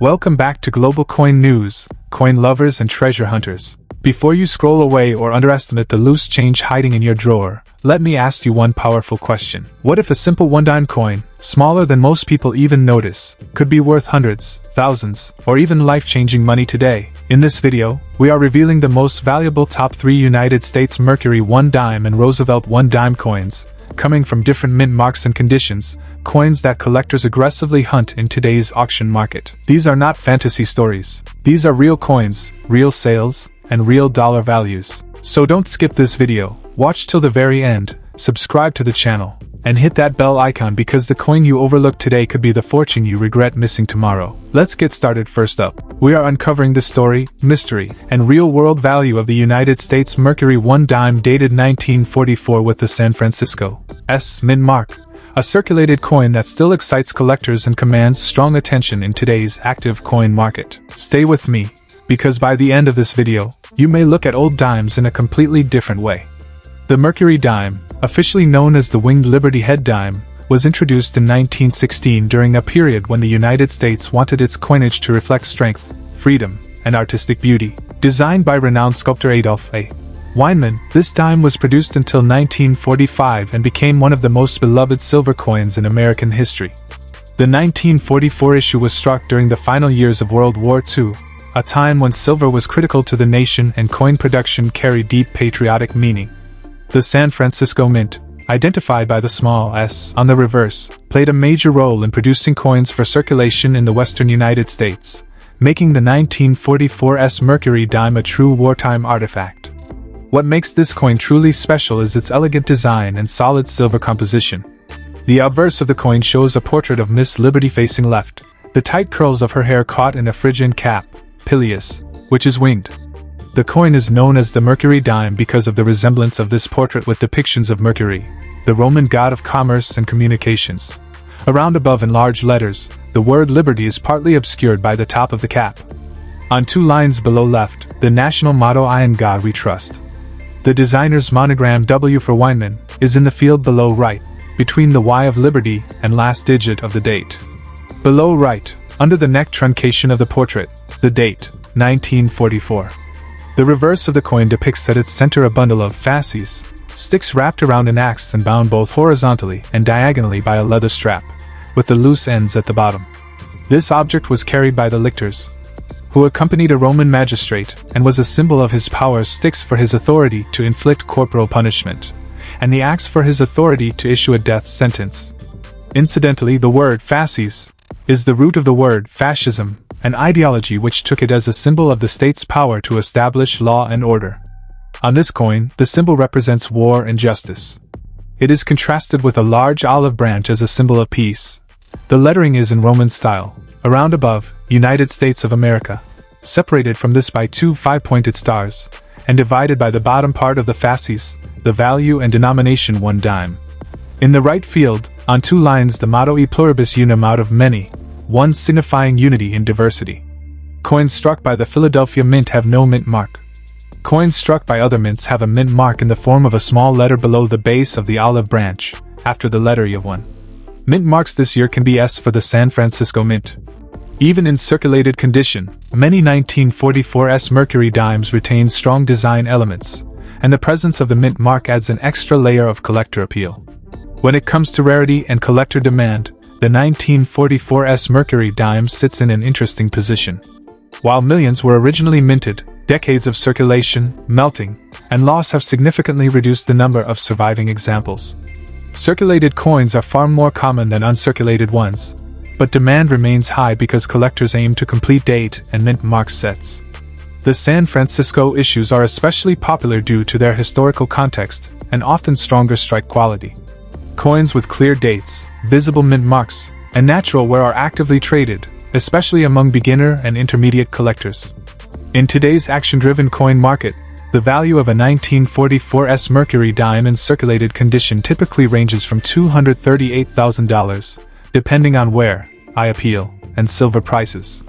Welcome back to Global Coin News, coin lovers and treasure hunters. Before you scroll away or underestimate the loose change hiding in your drawer, let me ask you one powerful question. What if a simple one-dime coin, smaller than most people even notice, could be worth hundreds, thousands, or even life-changing money today? In this video, we are revealing the most valuable top 3 United States Mercury 1-dime and Roosevelt 1-dime coins, coming from different mint marks and conditions, coins that collectors aggressively hunt in today's auction market. These are not fantasy stories. These are real coins, real sales, and real dollar values. So don't skip this video, watch till the very end, subscribe to the channel, and hit that bell icon because the coin you overlooked today could be the fortune you regret missing tomorrow. Let's get started. First up, we are uncovering the story, mystery, and real-world value of the United States Mercury 1-dime dated 1944 with the San Francisco S mint mark, a circulated coin that still excites collectors and commands strong attention in today's active coin market. Stay with me, because by the end of this video, you may look at old dimes in a completely different way. The Mercury dime, officially known as the Winged Liberty Head dime, was introduced in 1916 during a period when the United States wanted its coinage to reflect strength, freedom, and artistic beauty. Designed by renowned sculptor Adolf A. Weinman, this dime was produced until 1945 and became one of the most beloved silver coins in American history. The 1944 issue was struck during the final years of World War II, a time when silver was critical to the nation and coin production carried deep patriotic meaning. The San Francisco Mint, identified by the small s on the reverse, played a major role in producing coins for circulation in the western United States, making the 1944 S Mercury dime a true wartime artifact. What makes this coin truly special is its elegant design and solid silver composition. The obverse of the coin shows a portrait of Miss Liberty facing left, the tight curls of her hair caught in a Phrygian cap, pileus, which is winged. The coin is known as the Mercury dime because of the resemblance of this portrait with depictions of Mercury, the Roman god of commerce and communications. Around above in large letters, the word liberty is partly obscured by the top of the cap. On 2 lines below left, the national motto I in God we trust. The designer's monogram W for Weinman is in the field below right, between the Y of Liberty and last digit of the date. Below right, under the neck truncation of the portrait, the date, 1944. The reverse of the coin depicts at its center a bundle of fasces, sticks wrapped around an axe and bound both horizontally and diagonally by a leather strap, with the loose ends at the bottom. This object was carried by the lictors, who accompanied a Roman magistrate, and was a symbol of his power. Sticks for his authority to inflict corporal punishment, and the axe for his authority to issue a death sentence. Incidentally, the word fasces is the root of the word fascism, an ideology which took it as a symbol of the state's power to establish law and order. On this coin, the symbol represents war and justice. It is contrasted with a large olive branch as a symbol of peace. The lettering is in Roman style. Around above, United States of America, separated from this by 2 5-pointed stars, and divided by the bottom part of the fasces, the value and denomination 1 dime. In the right field, on 2 lines the motto E pluribus unum out of many, 1 signifying unity in diversity. Coins struck by the Philadelphia Mint have no mint mark. Coins struck by other mints have a mint mark in the form of a small letter below the base of the olive branch, after the letter E of 1. Mint marks this year can be S for the San Francisco Mint. Even in circulated condition, many 1944 S Mercury dimes retain strong design elements, and the presence of the mint mark adds an extra layer of collector appeal. When it comes to rarity and collector demand, the 1944 S Mercury dime sits in an interesting position. While millions were originally minted, decades of circulation, melting, and loss have significantly reduced the number of surviving examples. Circulated coins are far more common than uncirculated ones, but demand remains high because collectors aim to complete date and mint mark sets. The San Francisco issues are especially popular due to their historical context and often stronger strike quality. Coins with clear dates, visible mint marks, and natural wear are actively traded, especially among beginner and intermediate collectors. In today's action-driven coin market, the value of a 1944 S Mercury dime in circulated condition typically ranges from $238,000, depending on wear, eye appeal, and silver prices.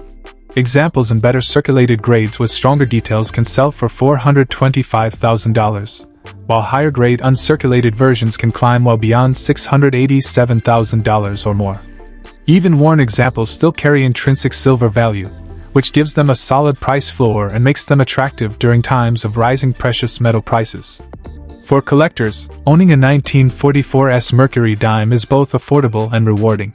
Examples in better circulated grades with stronger details can sell for $425,000. While higher-grade uncirculated versions can climb well beyond $687,000 or more. Even worn examples still carry intrinsic silver value, which gives them a solid price floor and makes them attractive during times of rising precious metal prices. For collectors, owning a 1944 Mercury dime is both affordable and rewarding.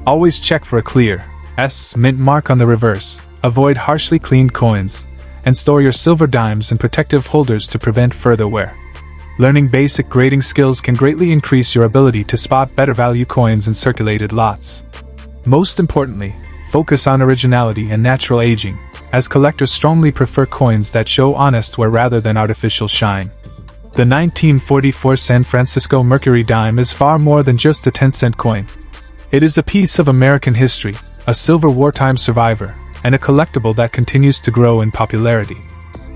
Always check for a clear S mint mark on the reverse, avoid harshly cleaned coins, and store your silver dimes in protective holders to prevent further wear. Learning basic grading skills can greatly increase your ability to spot better value coins in circulated lots. Most importantly, focus on originality and natural aging, as collectors strongly prefer coins that show honest wear rather than artificial shine. The 1944 San Francisco Mercury dime is far more than just a 10-cent coin. It is a piece of American history, a silver wartime survivor, and a collectible that continues to grow in popularity.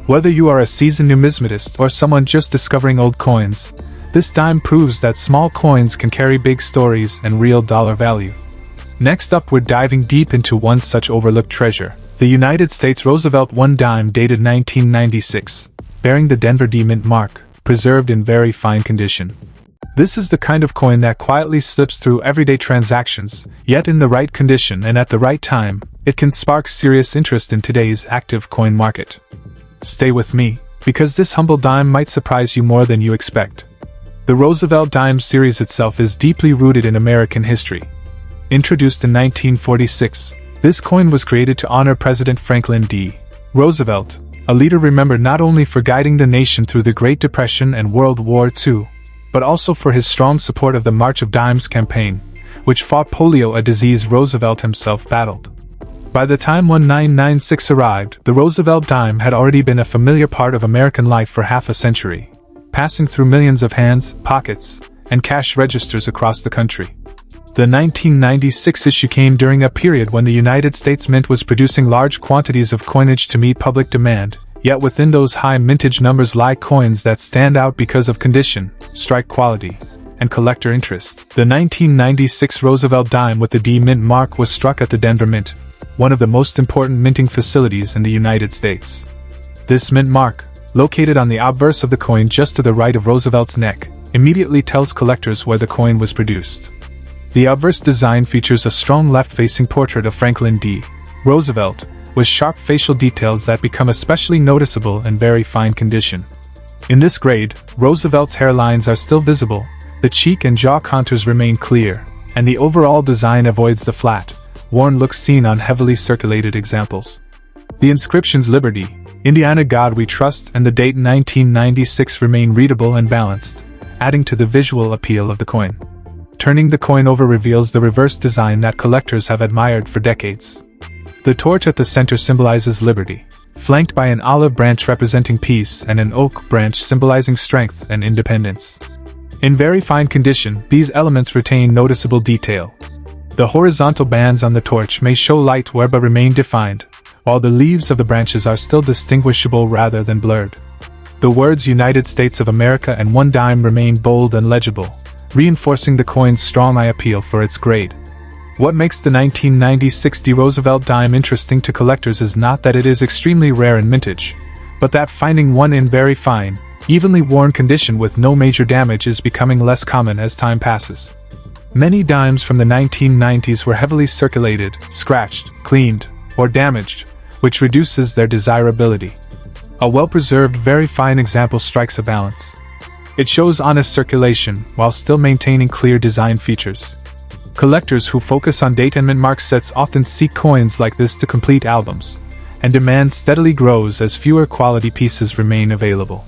Whether you are a seasoned numismatist or someone just discovering old coins, this dime proves that small coins can carry big stories and real dollar value. Next up, we're diving deep into one such overlooked treasure, the United States Roosevelt 1 dime dated 1996, bearing the Denver D mint mark, preserved in very fine condition. This is the kind of coin that quietly slips through everyday transactions, yet in the right condition and at the right time, it can spark serious interest in today's active coin market. Stay with me, because this humble dime might surprise you more than you expect. The Roosevelt dime series itself is deeply rooted in American history. Introduced in 1946, this coin was created to honor President Franklin D. Roosevelt, a leader remembered not only for guiding the nation through the Great Depression and World War II, but also for his strong support of the March of Dimes campaign, which fought polio, a disease Roosevelt himself battled. By the time 1996 arrived, the Roosevelt dime had already been a familiar part of American life for half a century, passing through millions of hands, pockets, and cash registers across the country. The 1996 issue came during a period when the United States Mint was producing large quantities of coinage to meet public demand, yet within those high mintage numbers lie coins that stand out because of condition, strike quality, and collector interest. The 1996 Roosevelt dime with the D mint mark was struck at the Denver Mint, one of the most important minting facilities in the United States. This mint mark, located on the obverse of the coin just to the right of Roosevelt's neck, immediately tells collectors where the coin was produced. The obverse design features a strong left-facing portrait of Franklin D. Roosevelt, with sharp facial details that become especially noticeable in very fine condition. In this grade, Roosevelt's hairlines are still visible, the cheek and jaw contours remain clear, and the overall design avoids the flat, worn look seen on heavily circulated examples. The inscriptions Liberty, Indiana God We Trust, and the date 1996 remain readable and balanced, adding to the visual appeal of the coin. Turning the coin over reveals the reverse design that collectors have admired for decades. The torch at the center symbolizes liberty, flanked by an olive branch representing peace and an oak branch symbolizing strength and independence. In very fine condition, these elements retain noticeable detail. The horizontal bands on the torch may show light wear but remain defined, while the leaves of the branches are still distinguishable rather than blurred. The words United States of America and 1 dime remain bold and legible, reinforcing the coin's strong eye appeal for its grade. What makes the 1996 D Roosevelt dime interesting to collectors is not that it is extremely rare in mintage, but that finding one in very fine, evenly worn condition with no major damage is becoming less common as time passes. Many dimes from the 1990s were heavily circulated, scratched, cleaned, or damaged, which reduces their desirability. A well-preserved, very fine example strikes a balance. It shows honest circulation while still maintaining clear design features. Collectors who focus on date and mint mark sets often seek coins like this to complete albums, and demand steadily grows as fewer quality pieces remain available.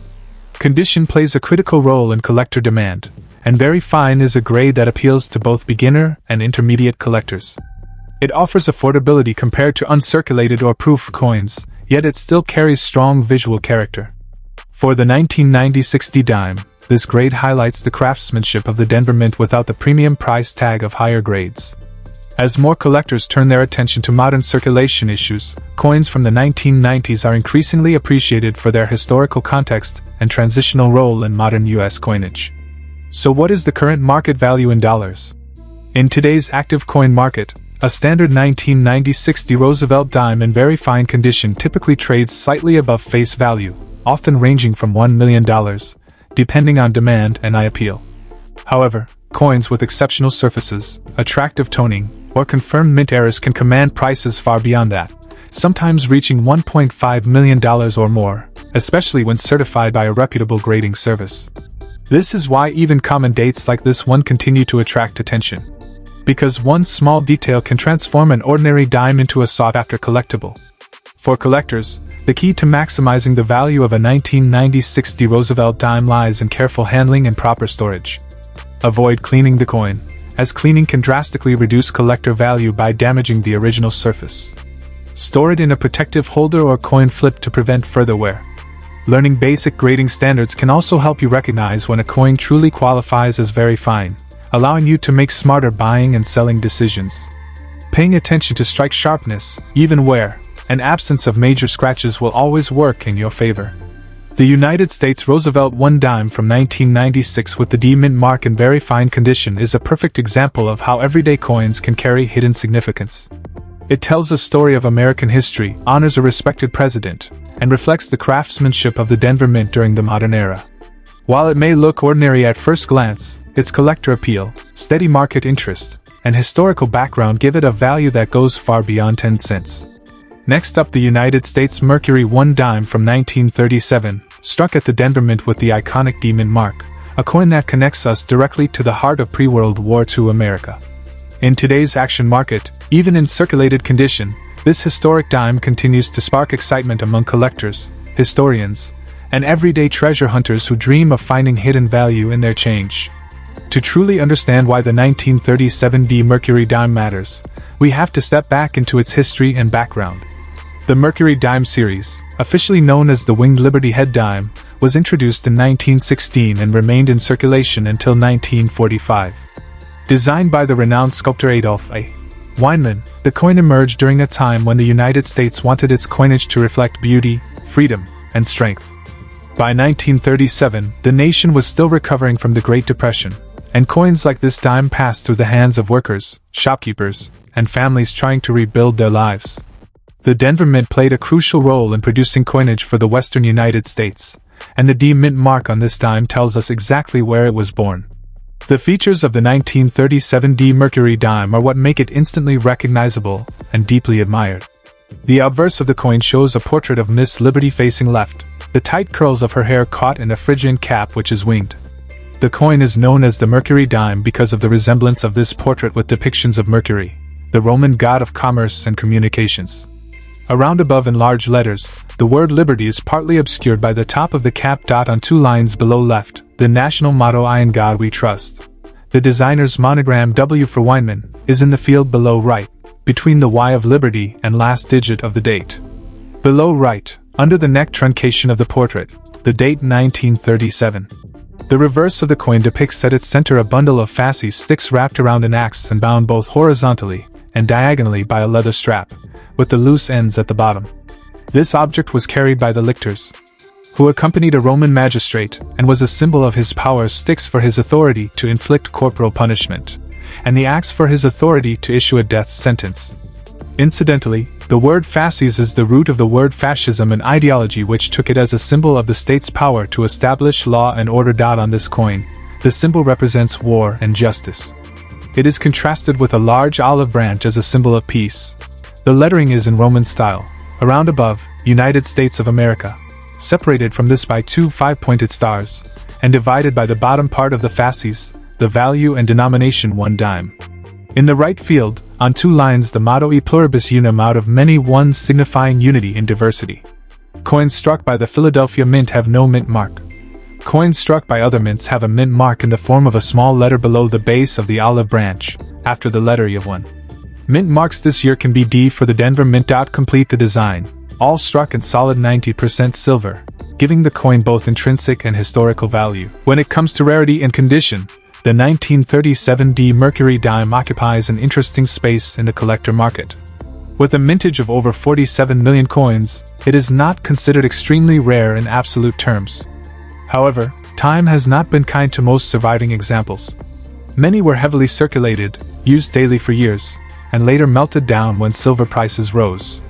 Condition plays a critical role in collector demand, and very fine is a grade that appeals to both beginner and intermediate collectors. It offers affordability compared to uncirculated or proof coins, yet it still carries strong visual character. For the 1996 D dime, this grade highlights the craftsmanship of the Denver Mint without the premium price tag of higher grades. As more collectors turn their attention to modern circulation issues, coins from the 1990s are increasingly appreciated for their historical context and transitional role in modern U.S. coinage. So what is the current market value in dollars? In today's active coin market, a standard 1996 D Roosevelt dime in very fine condition typically trades slightly above face value, often ranging from $1 million, depending on demand and eye appeal. However, coins with exceptional surfaces, attractive toning, or confirmed mint errors can command prices far beyond that, sometimes reaching $1.5 million or more, especially when certified by a reputable grading service. This is why even common dates like this one continue to attract attention. Because one small detail can transform an ordinary dime into a sought-after collectible. For collectors, the key to maximizing the value of a 1996 Roosevelt dime lies in careful handling and proper storage. Avoid cleaning the coin, as cleaning can drastically reduce collector value by damaging the original surface. Store it in a protective holder or coin flip to prevent further wear. Learning basic grading standards can also help you recognize when a coin truly qualifies as very fine, allowing you to make smarter buying and selling decisions. Paying attention to strike sharpness, even wear, and absence of major scratches will always work in your favor. The United States Roosevelt 1 dime from 1996 with the D mint mark in very fine condition is a perfect example of how everyday coins can carry hidden significance. It tells a story of American history, honors a respected president, and reflects the craftsmanship of the Denver Mint during the modern era. While it may look ordinary at first glance, its collector appeal, steady market interest, and historical background give it a value that goes far beyond 10 cents. Next up, the United States Mercury 1 dime from 1937, struck at the Denver Mint with the iconic D mint mark, a coin that connects us directly to the heart of pre-World War II America. In today's action market, even in circulated condition, this historic dime continues to spark excitement among collectors, historians, and everyday treasure hunters who dream of finding hidden value in their change. To truly understand why the 1937 D Mercury dime matters, we have to step back into its history and background. The Mercury dime series, officially known as the Winged Liberty Head dime, was introduced in 1916 and remained in circulation until 1945. Designed by the renowned sculptor Adolf A. Weinman, the coin emerged during a time when the United States wanted its coinage to reflect beauty, freedom, and strength. By 1937, the nation was still recovering from the Great Depression, and coins like this dime passed through the hands of workers, shopkeepers, and families trying to rebuild their lives. The Denver Mint played a crucial role in producing coinage for the western United States, and the D mint mark on this dime tells us exactly where it was born. The features of the 1937 D Mercury dime are what make it instantly recognizable and deeply admired. The obverse of the coin shows a portrait of Miss Liberty facing left, the tight curls of her hair caught in a Phrygian cap which is winged. The coin is known as the Mercury dime because of the resemblance of this portrait with depictions of Mercury, the Roman god of commerce and communications. Around above in large letters, the word liberty is partly obscured by the top of the cap. On 2 lines below left, the national motto I in God we trust. The designer's monogram W for Weinman is in the field below right, between the Y of liberty and last digit of the date. Below right, under the neck truncation of the portrait, the date 1937. The reverse of the coin depicts at its center a bundle of fasces sticks wrapped around an axe and bound both horizontally and diagonally by a leather strap, with the loose ends at the bottom. This object was carried by the lictors, who accompanied a Roman magistrate, and was a symbol of his power. Sticks for his authority to inflict corporal punishment, and the axe for his authority to issue a death sentence. Incidentally, the word fasces is the root of the word fascism, an ideology which took it as a symbol of the state's power to establish law and order. On this coin, the symbol represents war and justice. It is contrasted with a large olive branch as a symbol of peace. The lettering is in Roman style. Around above, United States of America, separated from this by 2 5-pointed stars, and divided by the bottom part of the fasces, the value and denomination 1 dime. In the right field, on 2 lines, the motto E pluribus unum, out of many ones, signifying unity in diversity. Coins struck by the Philadelphia Mint have no mint mark. Coins struck by other mints have a mint mark in the form of a small letter below the base of the olive branch, after the letter E of one. Mint marks this year can be D for the Denver Mint. Complete the design, all struck in solid 90% silver, giving the coin both intrinsic and historical value. When it comes to rarity and condition, the 1937 D Mercury dime occupies an interesting space in the collector market. With a mintage of over 47 million coins, it is not considered extremely rare in absolute terms. However, time has not been kind to most surviving examples. Many were heavily circulated, used daily for years, and later melted down when silver prices rose.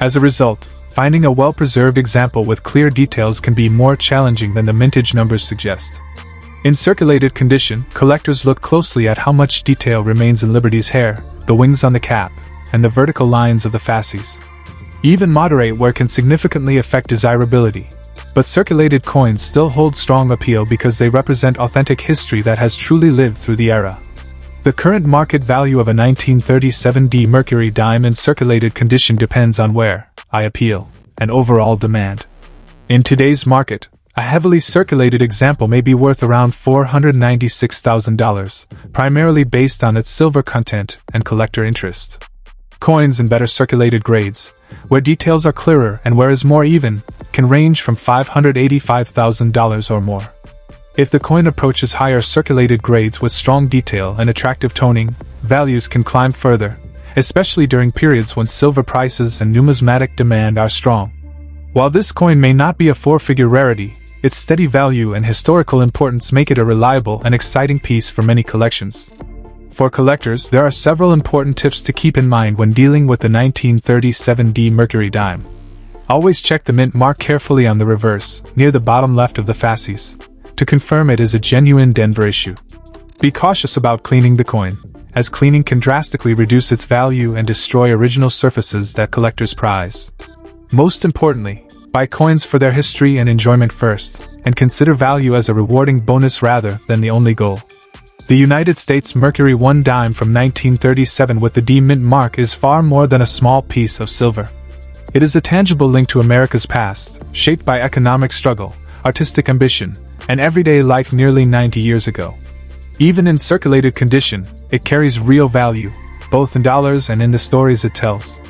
As a result, finding a well-preserved example with clear details can be more challenging than the mintage numbers suggest. In circulated condition, collectors look closely at how much detail remains in Liberty's hair, the wings on the cap, and the vertical lines of the fasces. Even moderate wear can significantly affect desirability. But circulated coins still hold strong appeal because they represent authentic history that has truly lived through the era. The current market value of a 1937D Mercury dime in circulated condition depends on wear, eye appeal, and overall demand. In today's market, a heavily circulated example may be worth around $496,000, primarily based on its silver content and collector interest. Coins in better circulated grades, where details are clearer and wear is more even, can range from $585,000 or more. If the coin approaches higher circulated grades with strong detail and attractive toning, values can climb further, especially during periods when silver prices and numismatic demand are strong. While this coin may not be a four-figure rarity, its steady value and historical importance make it a reliable and exciting piece for many collections. For collectors, there are several important tips to keep in mind when dealing with the 1937D Mercury dime. Always check the mint mark carefully on the reverse, near the bottom left of the fasces, to confirm it is a genuine Denver issue. Be cautious about cleaning the coin, as cleaning can drastically reduce its value and destroy original surfaces that collectors prize. Most importantly, buy coins for their history and enjoyment first, and consider value as a rewarding bonus rather than the only goal. The United States Mercury 1 dime from 1937 with the D mint mark is far more than a small piece of silver. It is a tangible link to America's past, shaped by economic struggle, artistic ambition, and everyday life nearly 90 years ago. Even in circulated condition, it carries real value, both in dollars and in the stories it tells.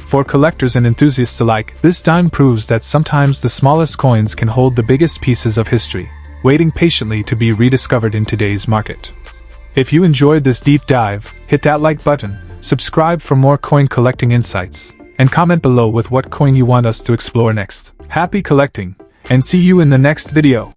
For collectors and enthusiasts alike, this dime proves that sometimes the smallest coins can hold the biggest pieces of history, waiting patiently to be rediscovered in today's market. If you enjoyed this deep dive, hit that like button, subscribe for more coin collecting insights, and comment below with what coin you want us to explore next. Happy collecting, and see you in the next video!